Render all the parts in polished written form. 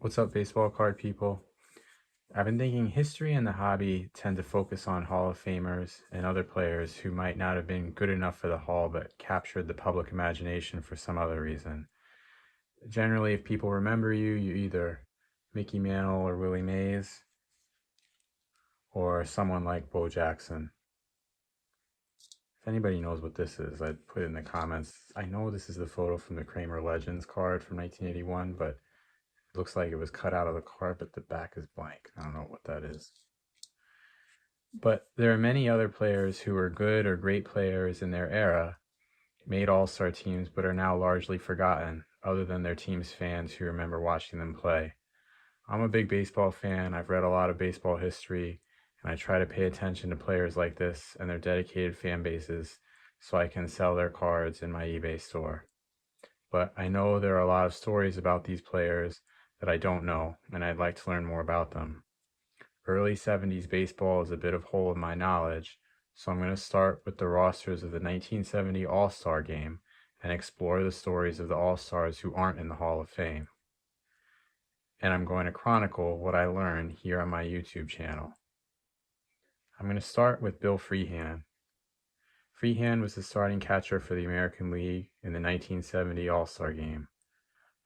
What's up, baseball card people? I've been thinking history and the hobby tend to focus on Hall of Famers and other players who might not have been good enough for the Hall but captured the public imagination for some other reason. Generally, if people remember you, you either Mickey Mantle or Willie Mays or someone like Bo Jackson. If anybody knows what this is, I'd put it in the comments. I know this is the photo from the Kramer Legends card from 1981, but it looks like it was cut out of the card, but the back is blank. I don't know what that is. But there are many other players who were good or great players in their era, made all-star teams, but are now largely forgotten, other than their team's fans who remember watching them play. I'm a big baseball fan. I've read a lot of baseball history, and I try to pay attention to players like this and their dedicated fan bases so I can sell their cards in my eBay store. But I know there are a lot of stories about these players that I don't know, and I'd like to learn more about them. Early 70s baseball is a bit of hole in my knowledge, so I'm going to start with the rosters of the 1970 All-Star Game and explore the stories of the All-Stars who aren't in the Hall of Fame. And I'm going to chronicle what I learned here on my YouTube channel. I'm going to start with Bill Freehan. Freehan was the starting catcher for the American League in the 1970 All-Star Game.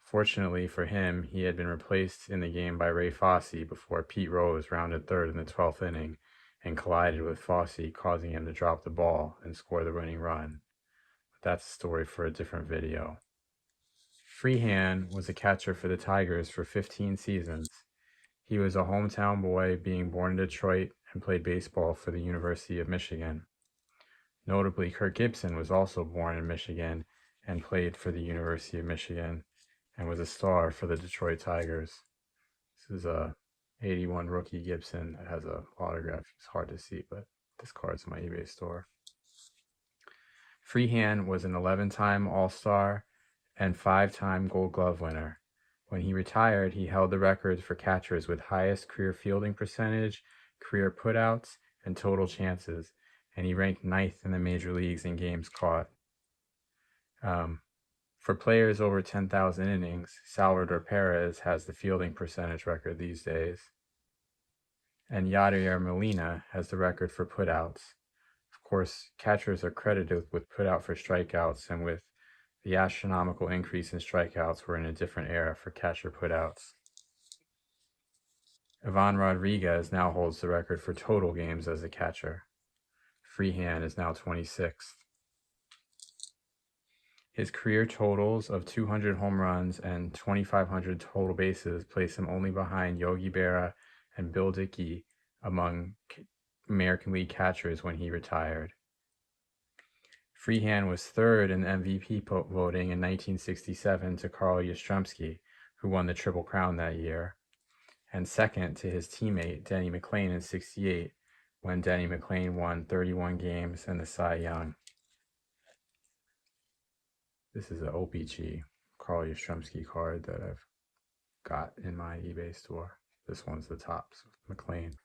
Fortunately for him, he had been replaced in the game by Ray Fosse before Pete Rose rounded third in the 12th inning and collided with Fosse, causing him to drop the ball and score the winning run. But that's a story for a different video. Freehan was a catcher for the Tigers for 15 seasons. He was a hometown boy, being born in Detroit, and played baseball for the University of Michigan. Notably, Kirk Gibson was also born in Michigan and played for the University of Michigan and was a star for the Detroit Tigers. This is a 81 rookie Gibson. It has a autograph. It's hard to see, but this card's in my eBay store. Freehan was an 11-time All-Star and 5-time Gold Glove winner. When he retired, he held the record for catchers with highest career fielding percentage, career putouts, and total chances, and he ranked 9th in the major leagues in games caught. For players over 10,000 innings, Salvador Perez has the fielding percentage record these days. And Yadier Molina has the record for putouts. Of course, catchers are credited with putout for strikeouts, and with the astronomical increase in strikeouts, we're in a different era for catcher putouts. Ivan Rodriguez now holds the record for total games as a catcher. Freehan is now 26th. His career totals of 200 home runs and 2,500 total bases place him only behind Yogi Berra and Bill Dickey among American League catchers when he retired. Freehan was third in MVP voting in 1967 to Carl Yastrzemski, who won the Triple Crown that year, and second to his teammate Denny McLain in '68, when Denny McLain won 31 games and the Cy Young. This is an OPG Carl Yastrzemski card that I've got in my eBay store. This one's the top, so McLean.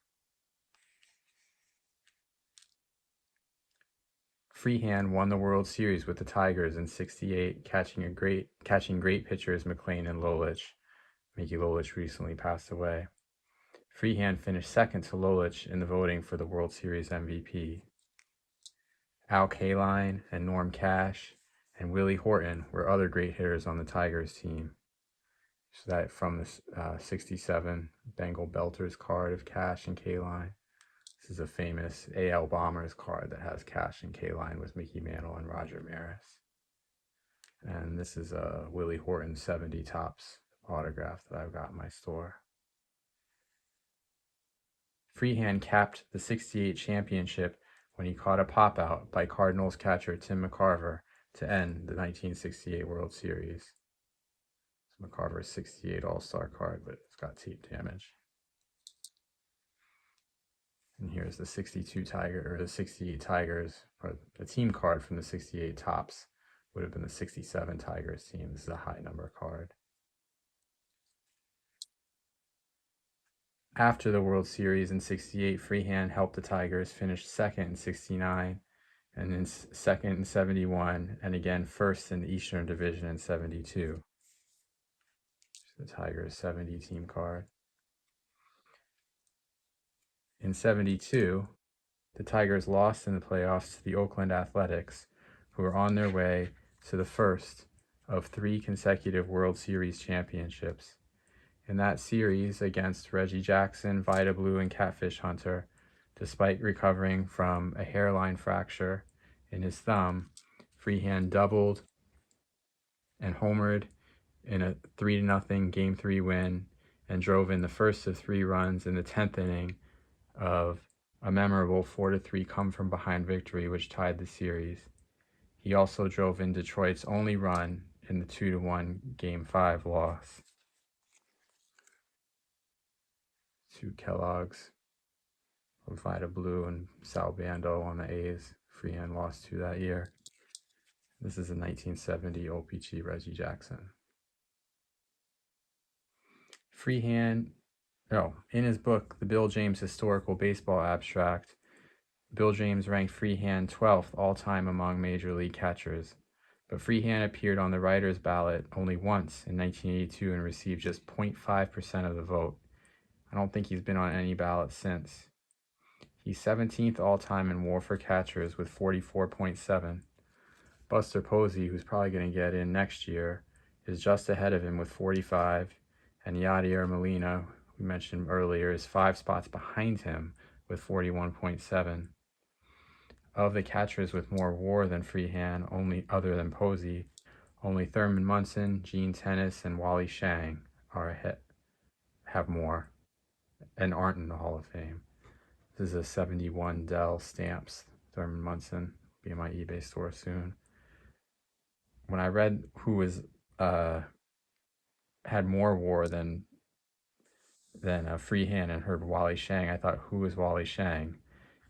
Freehan won the World Series with the Tigers in '68, catching great pitchers McLean and Lolich. Mickey Lolich recently passed away. Freehan finished second to Lolich in the voting for the World Series MVP. Al Kaline and Norm Cash and Willie Horton were other great hitters on the Tigers team. So that from the 67 Bengal Belters card of Cash and Kaline. This is a famous AL Bombers card that has Cash and Kaline with Mickey Mantle and Roger Maris. And this is a Willie Horton 70 Topps autograph that I've got in my store. Freehan capped the '68 championship when he caught a pop-out by Cardinals catcher Tim McCarver to end the 1968 World Series. It's McCarver's '68 All-Star card, but it's got tape damage. And here's the '62 Tiger, or the '68 Tigers, or the team card from the '68 Topps would have been the '67 Tigers team. This is a high number card. After the World Series in '68, Freehan helped the Tigers finish second in '69, and then second in '71, and again first in the Eastern Division in '72. the Tigers 70 team card. In 72, the Tigers lost in the playoffs to the Oakland Athletics, who were on their way to the first of 3 consecutive World Series championships. In that series against Reggie Jackson, Vida Blue, and Catfish Hunter, despite recovering from a hairline fracture in his thumb, Freehan doubled and homered in a 3-0 Game 3 win and drove in the first of 3 runs in the 10th inning of a memorable 4-3 come-from-behind victory which tied the series. He also drove in Detroit's only run in the 2-1 Game 5 loss to Kellogg's, Vida Blue, and Sal Bando on the A's. Freehan lost to that year. This is a 1970 OPG Reggie Jackson. Freehan, in his book, The Bill James Historical Baseball Abstract, Bill James ranked Freehan 12th all-time among Major League catchers, but Freehan appeared on the writer's ballot only once in 1982 and received just 0.5% of the vote. I don't think he's been on any ballot since. He's 17th all-time in WAR for catchers with 44.7. Buster Posey, who's probably going to get in next year, is just ahead of him with 45, and Yadier Molina, we mentioned earlier, is 5 spots behind him with 41.7. Of the catchers with more WAR than Freehan, only other than Posey, only Thurman Munson, Gene Tennis, and Wally Shang have more and aren't in the Hall of Fame. This is a 71 Dell Stamps Thurman Munson. Be in my eBay store soon. When I read who was had more WAR than Freehan and heard Wally Shang, I thought, who is Wally Shang?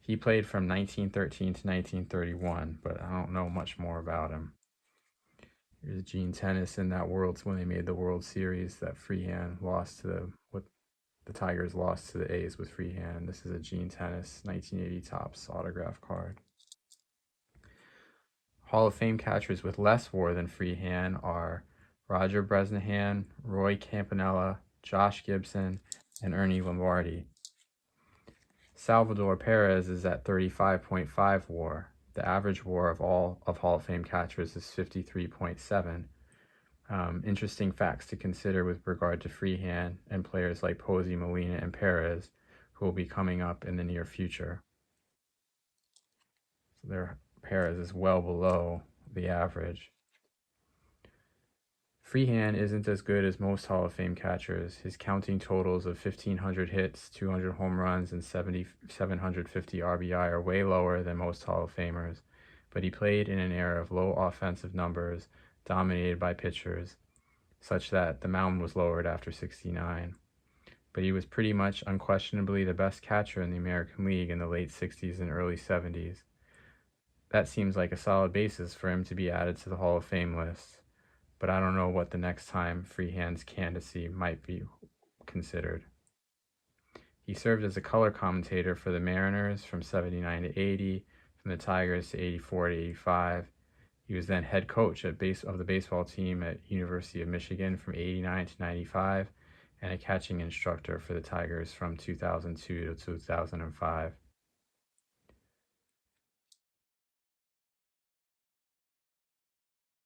He played from 1913 to 1931, but I don't know much more about him. Here's Gene Tennis in that when they made the World Series that Freehan lost to the Tigers lost to the A's with Freehan. This is a Gene Tennis 1980 Topps autograph card. Hall of Fame catchers with less WAR than Freehan are Roger Bresnahan, Roy Campanella, Josh Gibson, and Ernie Lombardi. Salvador Perez is at 35.5 WAR. The average WAR of all of Hall of Fame catchers is 53.7. Interesting facts to consider with regard to Freehan and players like Posey, Molina, and Perez, who will be coming up in the near future. So Perez is well below the average. Freehan isn't as good as most Hall of Fame catchers. His counting totals of 1,500 hits, 200 home runs, and 750 RBI are way lower than most Hall of Famers, but he played in an era of low offensive numbers dominated by pitchers, such that the mound was lowered after 69. But he was pretty much unquestionably the best catcher in the American League in the late 60s and early 70s. That seems like a solid basis for him to be added to the Hall of Fame list, but I don't know what the next time Freehan's candidacy might be considered. He served as a color commentator for the Mariners from 79 to 80, from the Tigers to 84 to 85. He was then head coach of the baseball team at University of Michigan from 89 to 95, and a catching instructor for the Tigers from 2002 to 2005.